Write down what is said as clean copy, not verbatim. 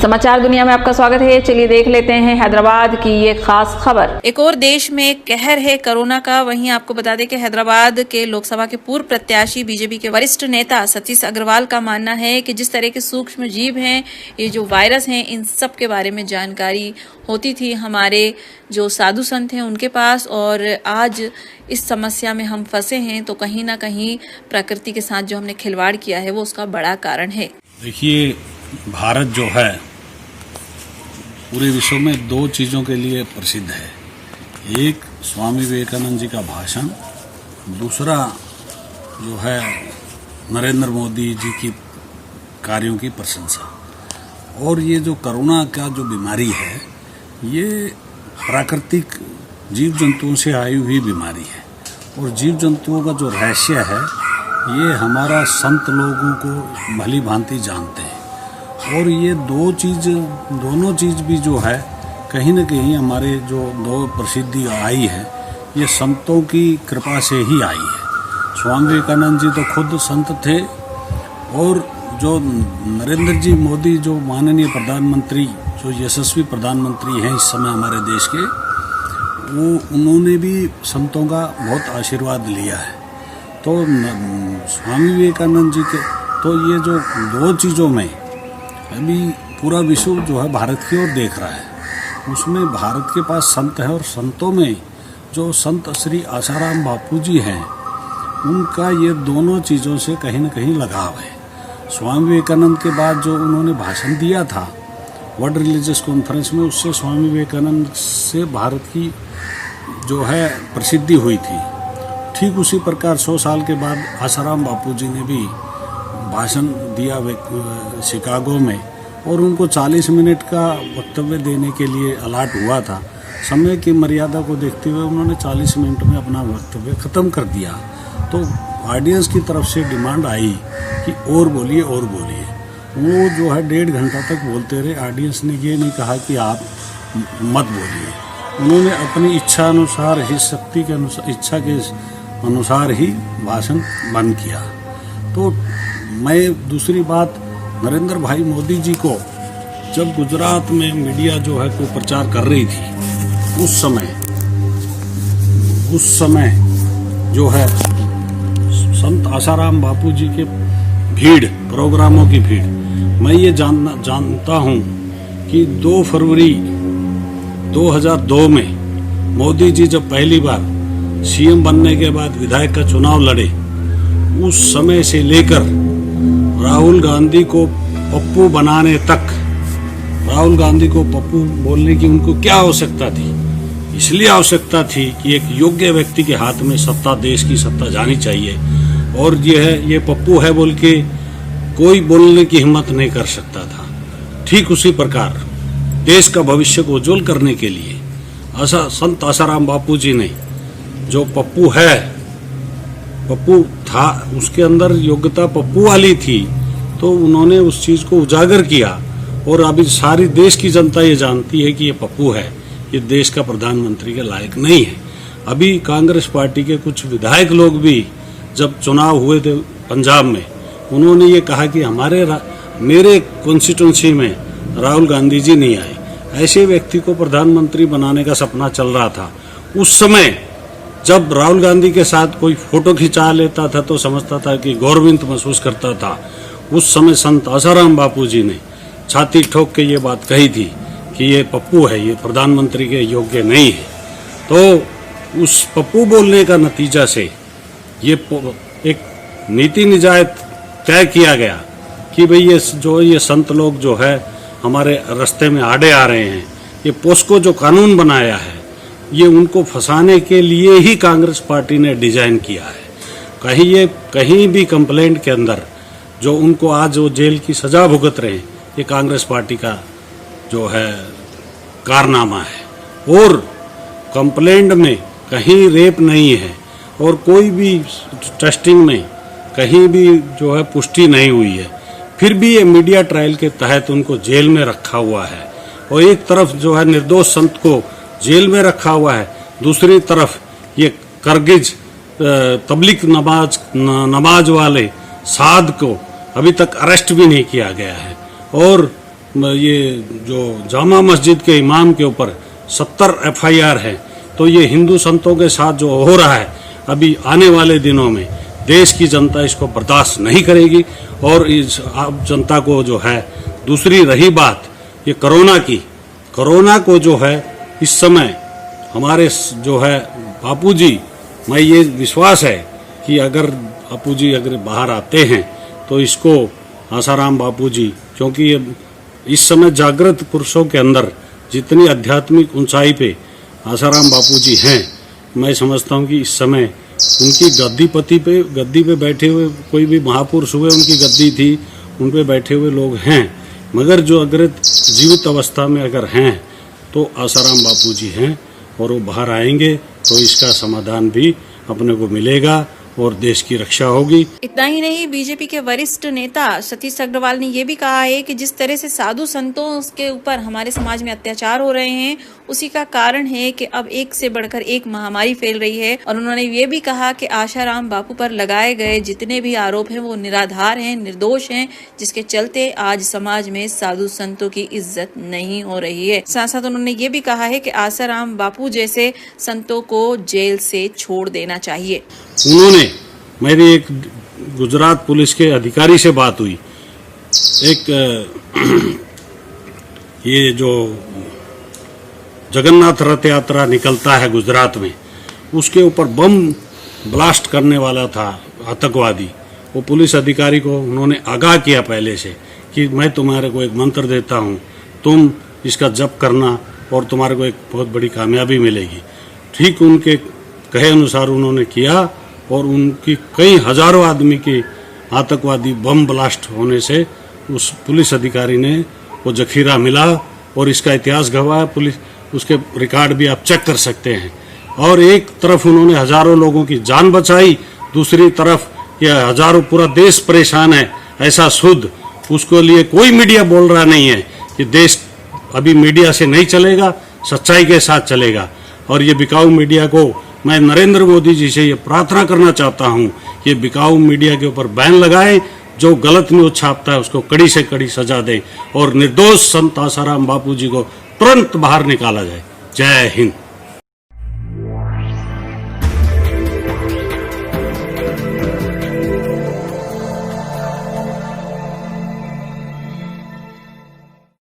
समाचार दुनिया में आपका स्वागत है। चलिए देख लेते हैं हैदराबाद की ये खास खबर। एक और देश में कहर है कोरोना का। वहीं आपको बता दें कि हैदराबाद के लोकसभा के पूर्व प्रत्याशी बीजेपी के वरिष्ठ नेता सतीश अग्रवाल का मानना है कि जिस तरह के सूक्ष्म जीव हैं, ये जो वायरस हैं, इन सब के बारे में जानकारी होती थी हमारे जो साधु संत हैं उनके पास, और आज इस समस्या में हम फंसे हैं तो कहीं ना कहीं प्रकृति के साथ जो हमने खिलवाड़ किया है वो उसका बड़ा कारण है। देखिए, भारत जो है पूरे विश्व में दो चीज़ों के लिए प्रसिद्ध है। एक स्वामी विवेकानंद जी का भाषण, दूसरा जो है नरेंद्र मोदी जी की कार्यों की प्रशंसा। और ये जो कोरोना का जो बीमारी है, ये प्राकृतिक जीव जंतुओं से आई हुई बीमारी है। और जीव जंतुओं का जो रहस्य है, ये हमारा संत लोगों को भली भांति जानते हैं। और ये दोनों चीज़ भी जो है कहीं न कहीं हमारे जो दो प्रसिद्धि आई है, ये संतों की कृपा से ही आई है। स्वामी विवेकानंद जी तो खुद संत थे, और जो नरेंद्र जी मोदी जो माननीय प्रधानमंत्री, जो यशस्वी प्रधानमंत्री हैं इस समय हमारे देश के, वो उन्होंने भी संतों का बहुत आशीर्वाद लिया है। तो स्वामी विवेकानंद जी के तो ये जो दो चीज़ों में अभी पूरा विश्व जो है भारत की ओर देख रहा है। उसमें भारत के पास संत है, और संतों में जो संत श्री आसाराम बापू जी हैं, उनका ये दोनों चीज़ों से कहीं न कहीं लगाव है। स्वामी विवेकानंद के बाद जो उन्होंने भाषण दिया था वर्ल्ड रिलीजियस कॉन्फ्रेंस में, उससे स्वामी विवेकानंद से भारत की जो है प्रसिद्धि हुई थी। ठीक उसी प्रकार 100 साल के बाद आसाराम बापू जी ने भी भाषण दिया शिकागो में, और उनको 40 मिनट का वक्तव्य देने के लिए अलाट हुआ था। समय की मर्यादा को देखते हुए उन्होंने 40 मिनट में अपना वक्तव्य ख़त्म कर दिया। तो ऑडियंस की तरफ से डिमांड आई कि और बोलिए और बोलिए। वो जो है 1.5 घंटा तक बोलते रहे। ऑडियंस ने ये नहीं कहा कि आप मत बोलिए। उन्होंने अपनी इच्छा अनुसार ही, शक्ति के अनुसार, इच्छा के अनुसार ही भाषण बंद किया। तो मैं दूसरी बात, नरेंद्र भाई मोदी जी को जब गुजरात में मीडिया जो है को प्रचार कर रही थी, उस समय जो है संत आसाराम बापू जी के भीड़, प्रोग्रामों की भीड़, मैं ये जानता हूँ कि 2 फरवरी 2002 में मोदी जी जब पहली बार सीएम बनने के बाद विधायक का चुनाव लड़े, उस समय से लेकर राहुल गांधी को पप्पू बनाने तक, राहुल गांधी को पप्पू बोलने की उनको क्या आवश्यकता थी? इसलिए आवश्यकता थी कि एक योग्य व्यक्ति के हाथ में सत्ता, देश की सत्ता जानी चाहिए, और ये पप्पू है बोल के कोई बोलने की हिम्मत नहीं कर सकता था। ठीक उसी प्रकार देश का भविष्य को उज्जवल करने के लिए संत आसाराम बापू जी ने, जो पप्पू था, उसके अंदर योग्यता पप्पू वाली थी, तो उन्होंने उस चीज को उजागर किया। और अभी सारी देश की जनता ये जानती है कि ये पप्पू है, ये देश का प्रधानमंत्री के लायक नहीं है। अभी कांग्रेस पार्टी के कुछ विधायक लोग भी जब चुनाव हुए थे पंजाब में, उन्होंने ये कहा कि मेरे कॉन्स्टिट्यूंसी में राहुल गांधी जी नहीं आए। ऐसे व्यक्ति को प्रधानमंत्री बनाने का सपना चल रहा था। उस समय जब राहुल गांधी के साथ कोई फोटो खिंचा लेता था तो समझता था कि गौरवित महसूस करता था। उस समय संत आसाराम बापू जी ने छाती ठोक के ये बात कही थी कि ये पप्पू है, ये प्रधानमंत्री के योग्य नहीं है। तो उस पप्पू बोलने का नतीजा से ये एक नीति निजात तय किया गया कि भाई ये संत लोग जो है हमारे रास्ते में आड़े आ रहे हैं। ये पोस्को जो कानून बनाया है, ये उनको फंसाने के लिए ही कांग्रेस पार्टी ने डिजाइन किया है। कहीं भी कंप्लेंट के अंदर जो उनको आज वो जेल की सजा भुगत रहे हैं, ये कांग्रेस पार्टी का जो है कारनामा है। और कंप्लेंट में कहीं रेप नहीं है, और कोई भी टेस्टिंग में कहीं भी जो है पुष्टि नहीं हुई है। फिर भी ये मीडिया ट्रायल के तहत उनको जेल में रखा हुआ है। और एक तरफ जो है निर्दोष संत को जेल में रखा हुआ है, दूसरी तरफ ये करगिज तबलीग नमाज वाले साध को अभी तक अरेस्ट भी नहीं किया गया है। और ये जो जामा मस्जिद के इमाम के ऊपर 70 FIR है, तो ये हिंदू संतों के साथ जो हो रहा है अभी आने वाले दिनों में देश की जनता इसको बर्दाश्त नहीं करेगी। और इस आप जनता को जो है, दूसरी रही बात ये कोरोना को जो है इस समय हमारे जो है बापूजी, मैं ये विश्वास है कि अगर बापूजी अगर बाहर आते हैं तो इसको आसाराम बापूजी, क्योंकि ये इस समय जागृत पुरुषों के अंदर जितनी आध्यात्मिक ऊंचाई पे आसाराम बापूजी हैं, मैं समझता हूँ कि इस समय उनकी गद्दी पे बैठे हुए कोई भी महापुरुष हुए, उनकी गद्दी थी, उन पे बैठे हुए लोग हैं, मगर जो अगर जीवित अवस्था में अगर हैं तो आसाराम बापूजी हैं और वो बाहर आएंगे तो इसका समाधान भी अपने को मिलेगा और देश की रक्षा होगी। इतना ही नहीं, बीजेपी के वरिष्ठ नेता सतीश अग्रवाल ने यह भी कहा है कि जिस तरह से साधु संतों के ऊपर हमारे समाज में अत्याचार हो रहे हैं, उसी का कारण है कि अब एक से बढ़कर एक महामारी फैल रही है। और उन्होंने ये भी कहा कि आशाराम बापू पर लगाए गए जितने भी आरोप हैं वो निराधार हैं, निर्दोष हैं, जिसके चलते आज समाज में साधु संतों की इज्जत नहीं हो रही है। साथ साथ उन्होंने ये भी कहा है कि आशाराम बापू जैसे संतों को जेल से छोड़ देना चाहिए। उन्होंने, मेरी एक गुजरात पुलिस के अधिकारी से बात हुई, एक ये जो जगन्नाथ रथ यात्रा निकलता है गुजरात में, उसके ऊपर बम ब्लास्ट करने वाला था आतंकवादी। वो पुलिस अधिकारी को उन्होंने आगाह किया पहले से कि मैं तुम्हारे को एक मंत्र देता हूँ, तुम इसका जप करना और तुम्हारे को एक बहुत बड़ी कामयाबी मिलेगी। ठीक उनके कहे अनुसार उन्होंने किया और उनकी कई हजारों आदमी की आतंकवादी बम ब्लास्ट होने से उस पुलिस अधिकारी ने वो जखीरा मिला और इसका इतिहास गवाह, पुलिस उसके रिकॉर्ड भी आप चेक कर सकते हैं। और एक तरफ उन्होंने हजारों लोगों की जान बचाई, दूसरी तरफ ये हजारों पूरा देश परेशान है, ऐसा शुद्ध उसको लिए कोई मीडिया बोल रहा नहीं है कि देश अभी मीडिया से नहीं चलेगा, सच्चाई के साथ चलेगा। और ये बिकाऊ मीडिया को मैं नरेंद्र मोदी जी से ये प्रार्थना करना चाहता हूँ कि बिकाऊ मीडिया के ऊपर बैन लगाएं, जो गलत न्यूज छापता है उसको कड़ी से कड़ी सजा दें और निर्दोष संत आसाराम बापू जी को तुरंत बाहर निकाला जाए। जय हिंद।